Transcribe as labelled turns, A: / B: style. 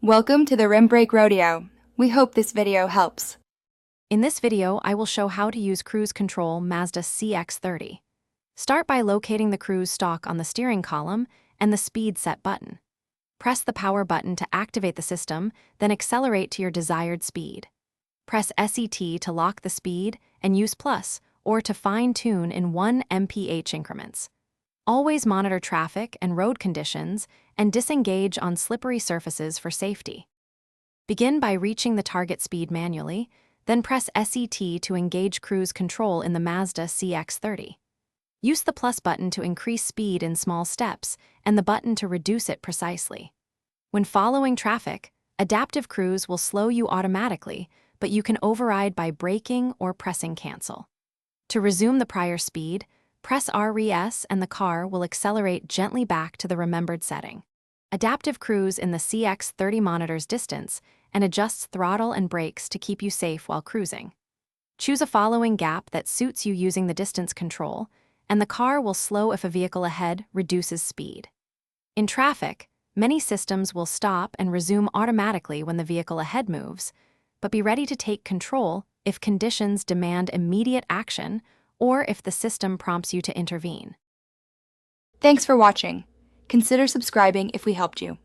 A: Welcome to the Rim Brake Rodeo. We hope this video helps.
B: In this video, I will show how to use cruise control Mazda CX30. Start by locating the cruise stalk on the steering column and the speed set button. Press the power button to activate the system, then accelerate to your desired speed. Press SET to lock the speed and use plus or to fine-tune in 1 mph increments. Always monitor traffic and road conditions and disengage on slippery surfaces for safety. Begin by reaching the target speed manually, then press SET to engage cruise control in the Mazda CX30. Use the plus button to increase speed in small steps and the button to reduce it precisely. When following traffic, adaptive cruise will slow you automatically, but you can override by braking or pressing cancel. To resume the prior speed, press RES and the car will accelerate gently back to the remembered setting. Adaptive cruise in the CX30 monitors distance and adjusts throttle and brakes to keep you safe while cruising. Choose a following gap that suits you using the distance control, and the car will slow if a vehicle ahead reduces speed. In traffic, many systems will stop and resume automatically when the vehicle ahead moves, but be ready to take control if conditions demand immediate action or if the system prompts you to intervene.
A: Thanks for watching. Consider subscribing if we helped you.